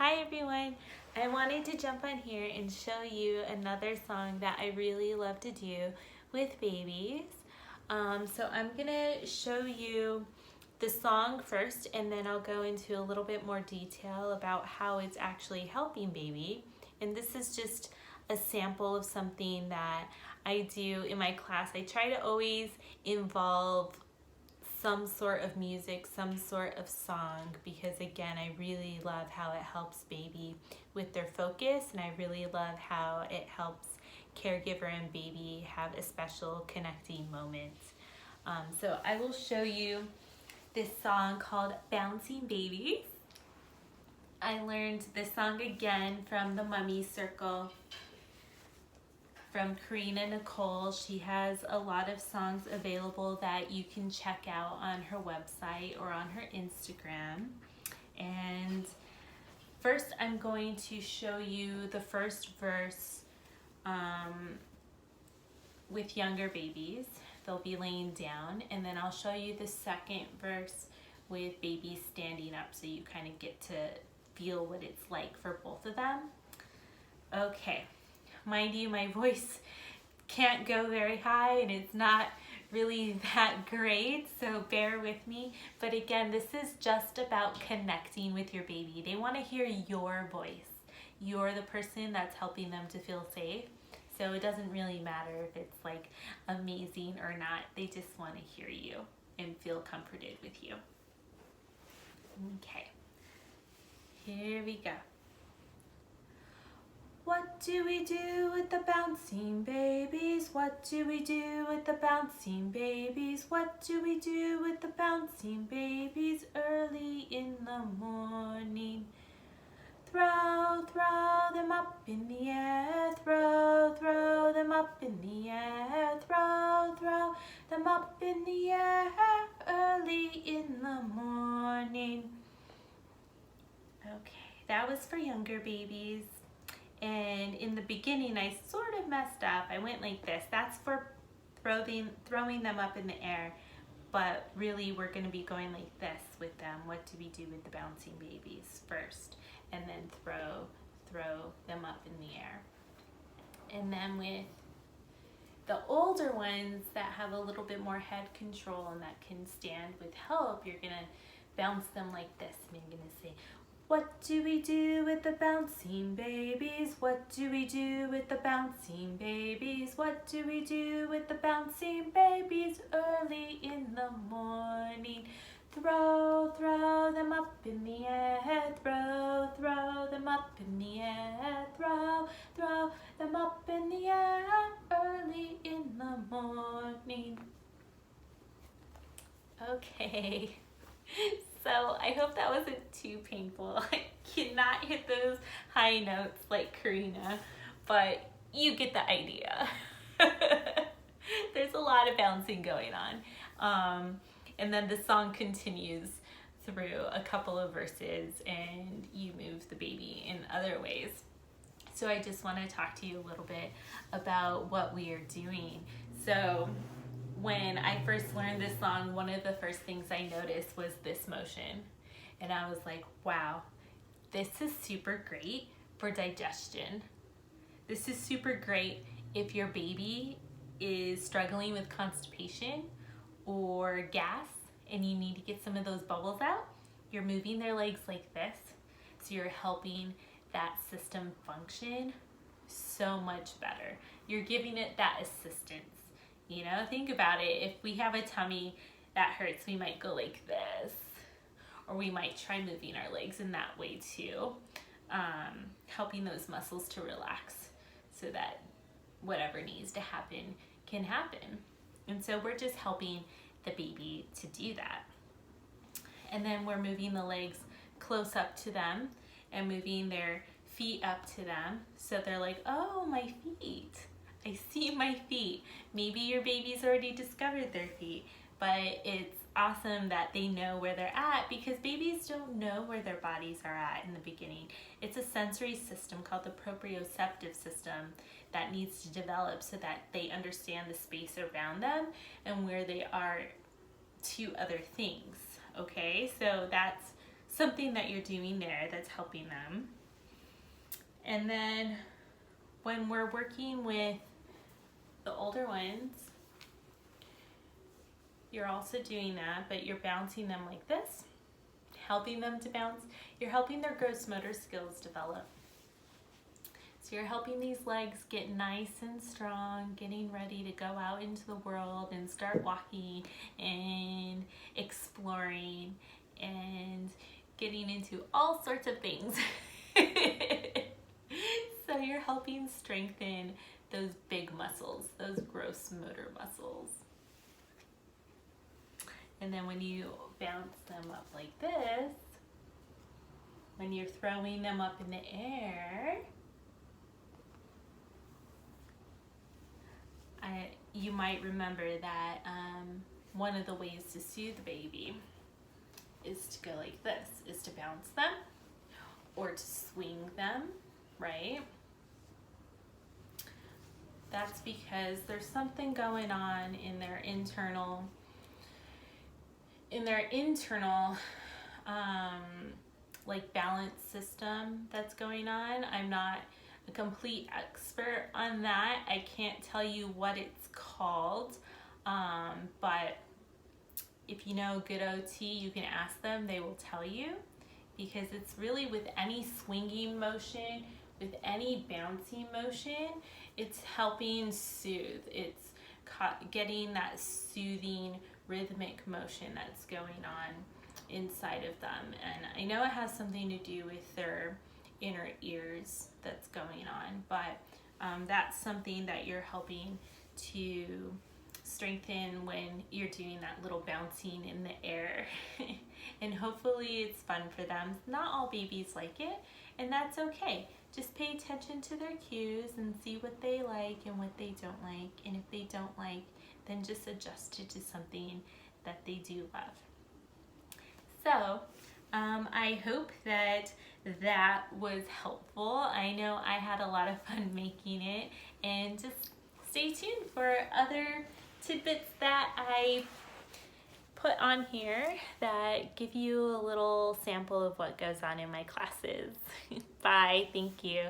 Hi everyone! I wanted to jump on here and show you another song that I really love to do with babies. So I'm gonna show you the song first, and then I'll go into a little bit more detail about how it's actually helping baby. And this is just a sample of something that I do in my class. I try to always involve some sort of music, some sort of song, because again, I really love how it helps baby with their focus, and I really love how it helps caregiver and baby have a special connecting moment. So I will show you this song called Bouncing Babies. I learned this song again from the Mummy Circle from Karina Nicole. She has a lot of songs available that you can check out on her website or on her Instagram. And first I'm going to show you the first verse with younger babies. They'll be laying down, and then I'll show you the second verse with babies standing up so you kind of get to feel what it's like for both of them. Okay. Mind you, my voice can't go very high and it's not really that great, so bear with me. But again, this is just about connecting with your baby. They want to hear your voice. You're the person that's helping them to feel safe. So it doesn't really matter if it's like amazing or not. They just want to hear you and feel comforted with you. Okay, here we go. What do we do with the bouncing babies? What do we do with the bouncing babies? What do we do with the bouncing babies early in the morning? Throw, throw them up in the air. Throw, throw them up in the air. Throw, throw them up in the air early in the morning. Okay, that was for younger babies. And in the beginning, I sort of messed up. I went like this. That's for throwing them up in the air. But really, we're going to be going like this with them. What do we do with the bouncing babies first? And then throw them up in the air. And then with the older ones that have a little bit more head control and that can stand with help, you're going to bounce them like this. And you're going to say, what do we do with the bouncing babies? What do we do with the bouncing babies? What do we do with the bouncing babies early in the morning? Throw, throw them up in the air. Throw, throw them up in the air. Throw, throw them up in the air early in the morning. Okay. So I hope that wasn't too painful. I cannot hit those high notes like Karina, but you get the idea. There's a lot of bouncing going on. And then the song continues through a couple of verses and you move the baby in other ways. So I just want to talk to you a little bit about what we are doing. So when I first learned this song, one of the first things I noticed was this motion. And I was like, wow, this is super great for digestion. This is super great if your baby is struggling with constipation or gas and you need to get some of those bubbles out. You're moving their legs like this, so you're helping that system function so much better. You're giving it that assistance. You know, think about it. If we have a tummy that hurts, we might go like this, or we might try moving our legs in that way too, helping those muscles to relax so that whatever needs to happen can happen. And so we're just helping the baby to do that. And then we're moving the legs close up to them and moving their feet up to them. So they're like, oh, my feet. I see my feet. Maybe your baby's already discovered their feet, but it's awesome that they know where they're at, because babies don't know where their bodies are at in the beginning. It's a sensory system called the proprioceptive system that needs to develop so that they understand the space around them and where they are to other things. Okay, so that's something that you're doing there that's helping them. And then when we're working with the older ones, you're also doing that, but you're bouncing them like this, helping them to bounce. You're helping their gross motor skills develop. So you're helping these legs get nice and strong, getting ready to go out into the world and start walking and exploring and getting into all sorts of things. So you're helping strengthen those big muscles, those gross motor muscles. And then when you bounce them up like this, when you're throwing them up in the air, you might remember that one of the ways to soothe the baby is to go like this, is to bounce them or to swing them, right? That's because there's something going on in their internal like balance system that's going on. I'm not a complete expert on that. I can't tell you what it's called, but if you know good OT, you can ask them, they will tell you, because it's really with any swinging motion, with any bouncing motion, it's helping soothe. It's getting that soothing rhythmic motion that's going on inside of them. And I know it has something to do with their inner ears that's going on, but that's something that you're helping to strengthen when you're doing that little bouncing in the air. And hopefully it's fun for them. Not all babies like it, and that's okay. Just pay attention to their cues and see what they like and what they don't like. And if they don't like, then just adjust it to something that they do love. So I hope that was helpful. I know I had a lot of fun making it, and just stay tuned for other tidbits that I put on here that give you a little sample of what goes on in my classes. Bye, thank you.